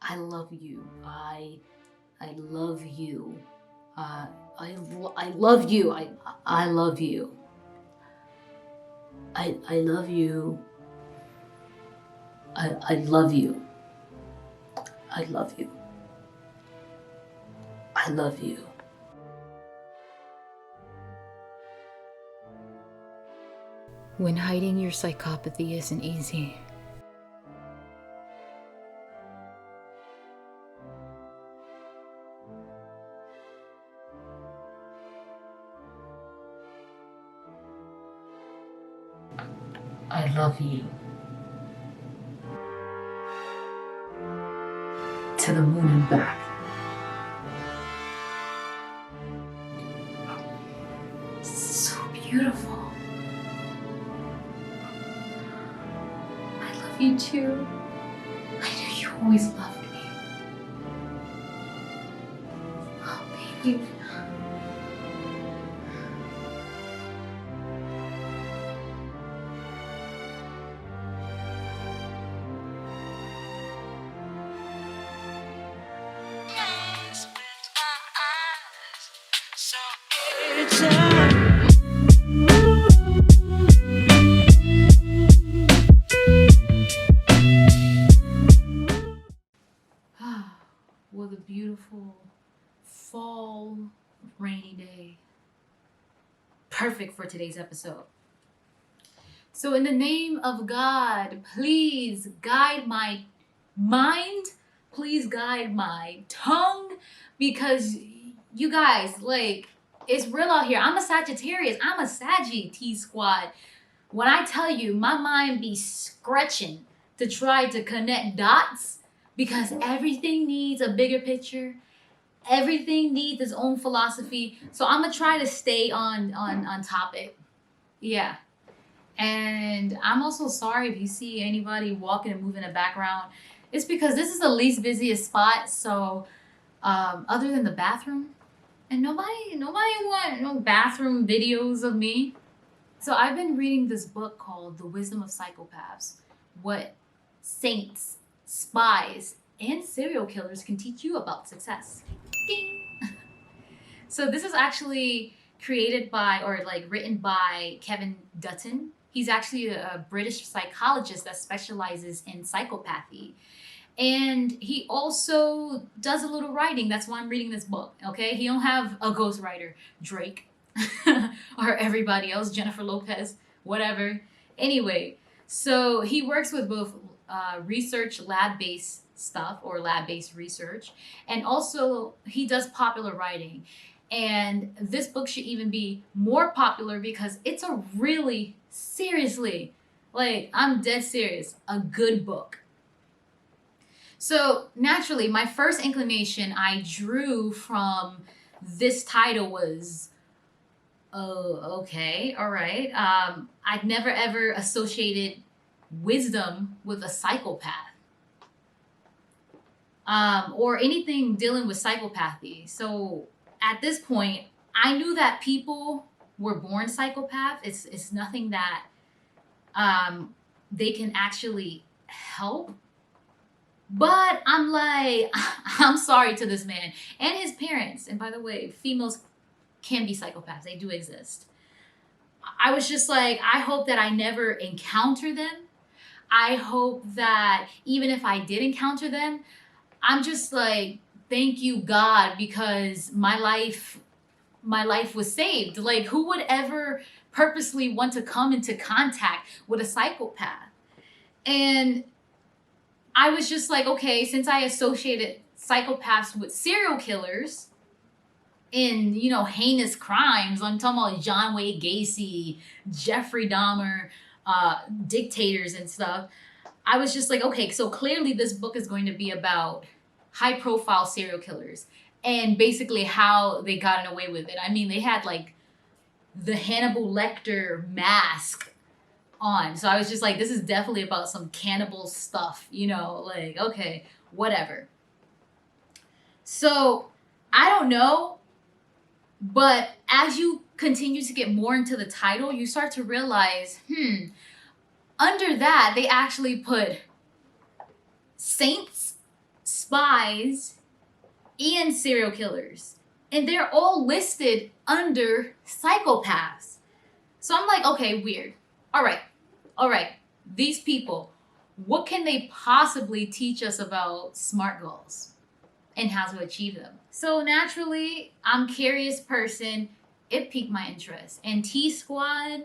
I love you. I love you. I love you. I love you. I love you. I love you. I love you. I love you. When hiding your psychopathy isn't easy, I love you. To the moon and back. So beautiful. I love you too. I knew you always loved me. Oh, baby. What a beautiful fall rainy day. Perfect for today's episode. So in the name of God, please guide my mind, please guide my tongue, because you guys, like, it's real out here. I'm a Sagittarius. I'm a Saggy T-Squad. When I tell you, my mind be scratching to try to connect dots, because everything needs a bigger picture. Everything needs its own philosophy. So I'm gonna try to stay on topic. Yeah. And I'm also sorry if you see anybody walking and moving in the background. It's because this is the least busiest spot. So other than the bathroom, and nobody want no bathroom videos of me. So I've been reading this book called The Wisdom of Psychopaths: What Saints, Spies, and Serial Killers Can Teach You About Success. Ding! So this is actually created by, or like written by, Kevin Dutton. He's actually a British psychologist that specializes in psychopathy. And he also does a little writing. That's why I'm reading this book, okay? He don't have a ghostwriter, Drake, or everybody else, Jennifer Lopez, whatever. Anyway, so he works with both research, lab-based stuff, or lab-based research, and also he does popular writing. And this book should even be more popular because it's a really, seriously, like, I'm dead serious, a good book. So naturally, my first inclination I drew from this title was, oh, okay, all right. I'd never ever associated wisdom with a psychopath, or anything dealing with psychopathy. So at this point, I knew that people were born psychopath. It's nothing that they can actually help. But I'm like, I'm sorry to this man and his parents. And by the way, females can be psychopaths. They do exist. I was just like, I hope that I never encounter them. I hope that even if I did encounter them, I'm just like, thank you, God, because my life was saved. Like, who would ever purposely want to come into contact with a psychopath? And I was just like, okay, since I associated psychopaths with serial killers in, heinous crimes, I'm talking about John Wayne Gacy, Jeffrey Dahmer, dictators and stuff. I was just like, okay, so clearly this book is going to be about high profile serial killers and basically how they got away with it. I mean, they had like the Hannibal Lecter mask on. So I was just like, this is definitely about some cannibal stuff, like, okay, whatever. So I don't know, but as you continue to get more into the title, you start to realize, under that, they actually put saints, spies, and serial killers. And they're all listed under psychopaths. So I'm like, okay, weird. All right. These people, what can they possibly teach us about SMART goals and how to achieve them? So naturally, I'm a curious person. It piqued my interest. And T Squad,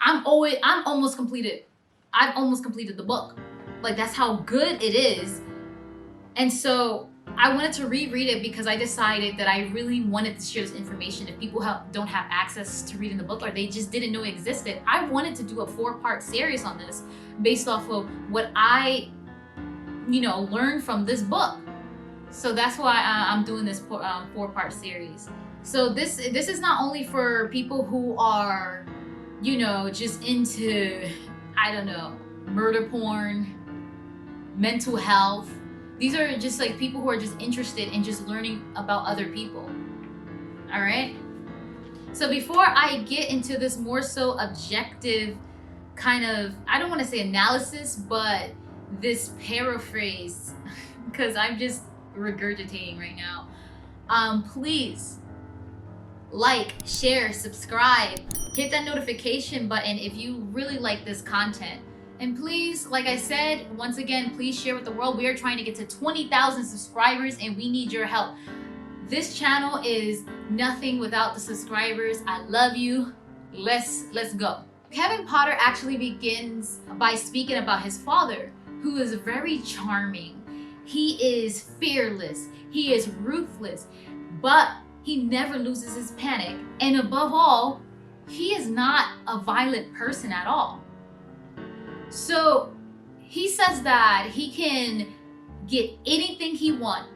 I've almost completed the book. Like, that's how good it is. And so I wanted to reread it because I decided that I really wanted to share this information. If people don't have access to reading the book, or they just didn't know it existed, I wanted to do a 4-part series on this based off of what I, learned from this book. So that's why I'm doing this 4-part series. So this is not only for people who are, just into, I don't know, murder porn, mental health. These are just like people who are just interested in just learning about other people. All right. So before I get into this more so objective kind of, I don't want to say analysis, but this paraphrase, because I'm just regurgitating right now. Please like, share, subscribe, hit that notification button if you really like this content. And please, like I said, once again, please share with the world. We are trying to get to 20,000 subscribers and we need your help. This channel is nothing without the subscribers. I love you. Let's go. Kevin Potter actually begins by speaking about his father, who is very charming. He is fearless. He is ruthless, but he never loses his panic. And above all, he is not a violent person at all. So he says that he can get anything he wants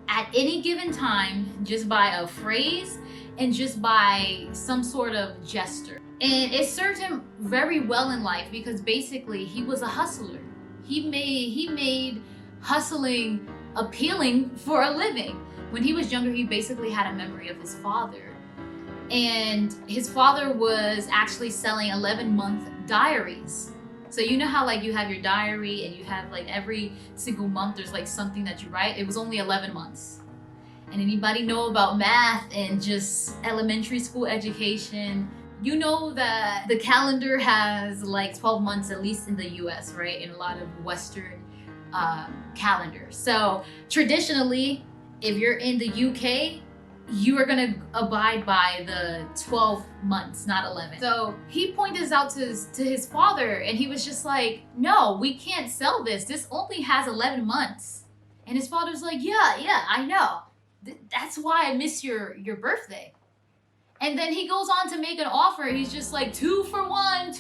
at any given time just by a phrase and just by some sort of gesture. And it served him very well in life because basically he was a hustler. He made hustling appealing for a living. When he was younger, he basically had a memory of his father. And his father was actually selling 11-month diaries. So you know how like you have your diary and you have like every single month there's like something that you write? It was only 11 months. And anybody know about math and just elementary school education, you know that the calendar has like 12 months, at least in the US, right? In a lot of Western calendars. So traditionally, if you're in the UK, you are gonna abide by the 12 months, not 11. So he pointed this out to his father and he was just like, no, we can't sell this. This only has 11 months. And his father's like, yeah, I know. That's why I miss your birthday. And then he goes on to make an offer. He's just like, 2 for 1.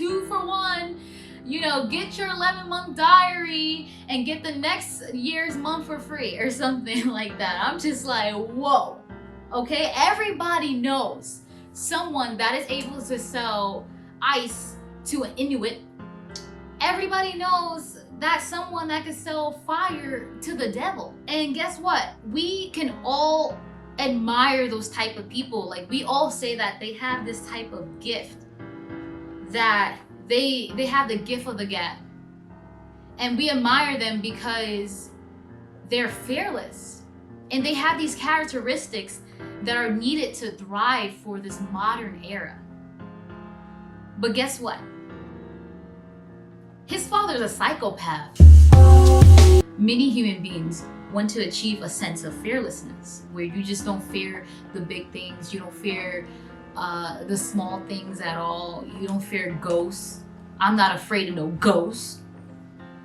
Get your 11-month diary and get the next year's month for free or something like that. I'm just like, whoa. Okay, everybody knows someone that is able to sell ice to an Inuit. Everybody knows that someone that can sell fire to the devil. And guess what? We can all admire those type of people. Like, we all say that they have this type of gift, that they have the gift of the gab. And we admire them because they're fearless. And they have these characteristics that are needed to thrive for this modern era. But guess what? His father's a psychopath. Many human beings want to achieve a sense of fearlessness, where you just don't fear the big things, you don't fear the small things at all, you don't fear ghosts. I'm not afraid of no ghosts.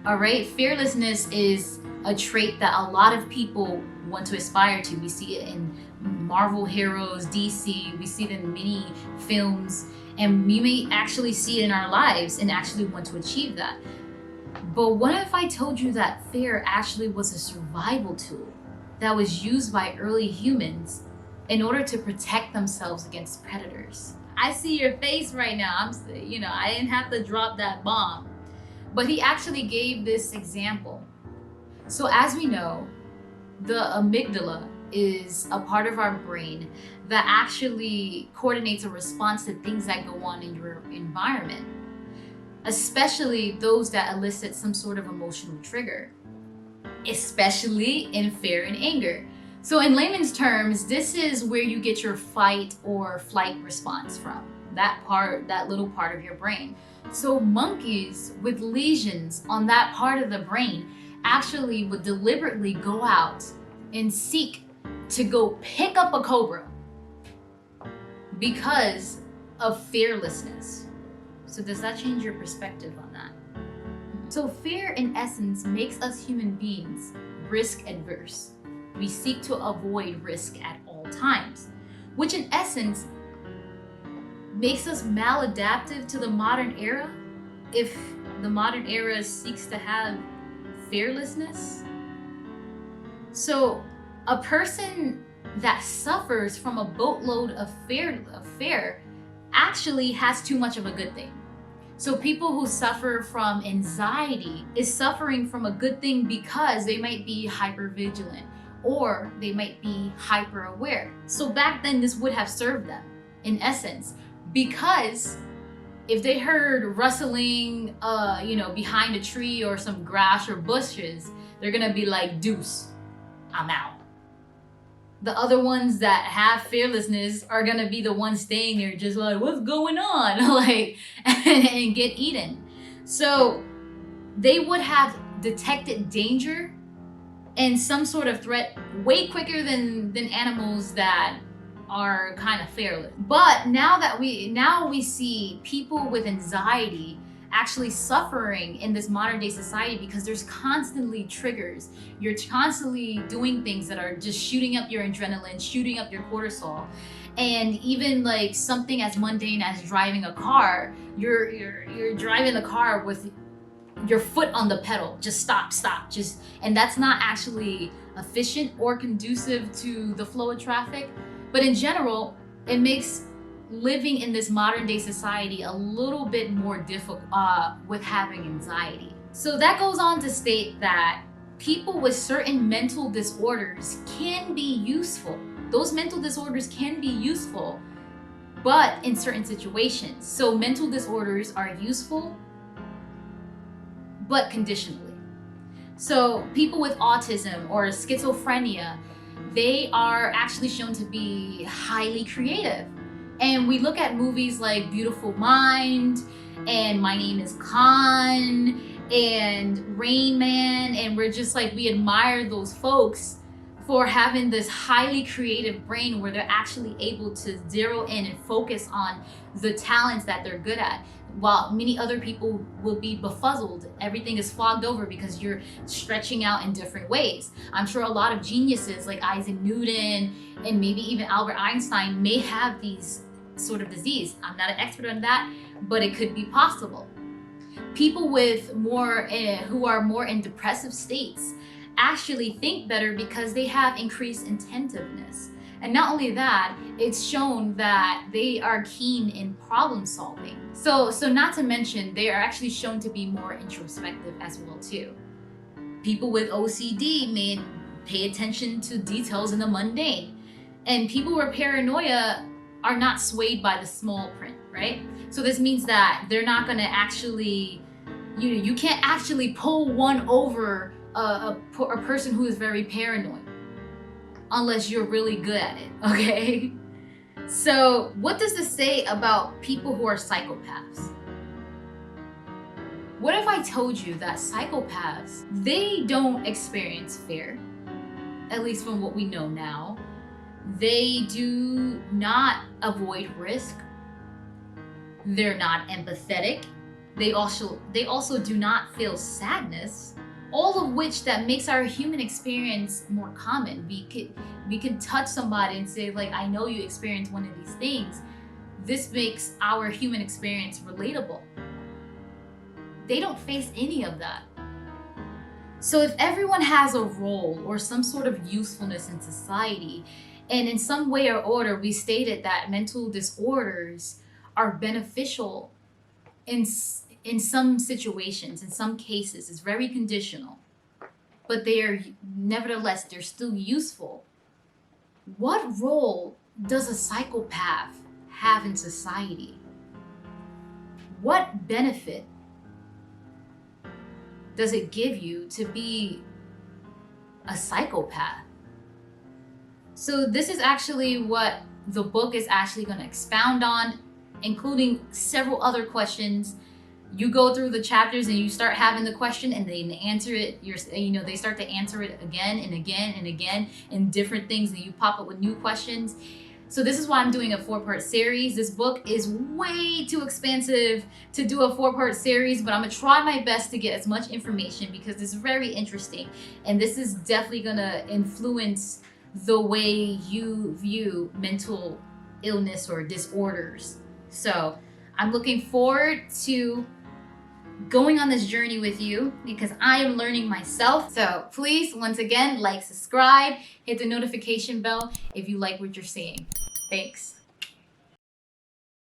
All right, fearlessness is a trait that a lot of people want to aspire to. We see it in Marvel heroes, DC, we see it in many films, and we may actually see it in our lives and actually want to achieve that. But what if I told you that fear actually was a survival tool that was used by early humans in order to protect themselves against predators? I see your face right now. I didn't have to drop that bomb. But he actually gave this example. So as we know, the amygdala is a part of our brain that actually coordinates a response to things that go on in your environment, especially those that elicit some sort of emotional trigger. especially in fear and anger. So in layman's terms, this is where you get your fight or flight response from. That little part of your brain. So monkeys with lesions on that part of the brain actually would deliberately go out and seek to go pick up a cobra because of fearlessness. So does that change your perspective on that? So fear in essence makes us human beings risk adverse. We seek to avoid risk at all times, which in essence makes us maladaptive to the modern era if the modern era seeks to have fearlessness. So a person that suffers from a boatload of fear actually has too much of a good thing. So people who suffer from anxiety is suffering from a good thing because they might be hypervigilant or they might be hyper aware. So back then this would have served them in essence, because if they heard rustling behind a tree or some grass or bushes, they're gonna be like, deuce, I'm out. The other ones that have fearlessness are gonna be the ones staying there just like, what's going on? like, and get eaten. So they would have detected danger and some sort of threat way quicker than animals that are kind of fearless. But now we see people with anxiety actually suffering in this modern day society because there's constantly triggers. You're constantly doing things that are just shooting up your adrenaline, shooting up your cortisol. And even like something as mundane as driving a car, you're driving the car with your foot on the pedal, just stop, and that's not actually efficient or conducive to the flow of traffic. But in general, it makes living in this modern day society a little bit more difficult with having anxiety. So that goes on to state that people with certain mental disorders can be useful. Those mental disorders can be useful, but in certain situations. So mental disorders are useful, but conditionally. So people with autism or schizophrenia, they are actually shown to be highly creative. And we look at movies like Beautiful Mind and My Name is Khan and Rain Man, and we're just like, we admire those folks for having this highly creative brain where they're actually able to zero in and focus on the talents that they're good at, while many other people will be befuzzled. Everything is fogged over because you're stretching out in different ways. I'm sure a lot of geniuses like Isaac Newton and maybe even Albert Einstein may have these sort of disease. I'm not an expert on that, but it could be possible. People with more who are more in depressive states actually think better because they have increased attentiveness. And not only that, it's shown that they are keen in problem solving. So not to mention, they are actually shown to be more introspective as well too. People with OCD may pay attention to details in the mundane. And people with paranoia are not swayed by the small print, right? So this means that they're not gonna actually, you can't actually pull one over a person who is very paranoid unless you're really good at it, okay? So what does this say about people who are psychopaths? What if I told you that psychopaths, they don't experience fear, at least from what we know now. They do not avoid risk. They're not empathetic. They also do not feel sadness. All of which that makes our human experience more common. We could touch somebody and say, like, I know you experienced one of these things. This makes our human experience relatable. They don't face any of that. So if everyone has a role or some sort of usefulness in society, and in some way or order we stated that mental disorders are beneficial in some situations, in some cases, it's very conditional, but nevertheless, they're still useful. What role does a psychopath have in society? What benefit does it give you to be a psychopath? So this is actually what the book is actually going to expound on, including several other questions. You go through the chapters and you start having the question, and they answer it. They start to answer it again and again and again in different things, and you pop up with new questions. So this is why I'm doing a 4-part series. This book is way too expansive to do a 4-part series, but I'm gonna try my best to get as much information because it's very interesting, and this is definitely gonna influence the way you view mental illness or disorders. So I'm looking forward to going on this journey with you because I am learning myself. So please, once again, like, subscribe, hit the notification bell if you like what you're seeing. Thanks.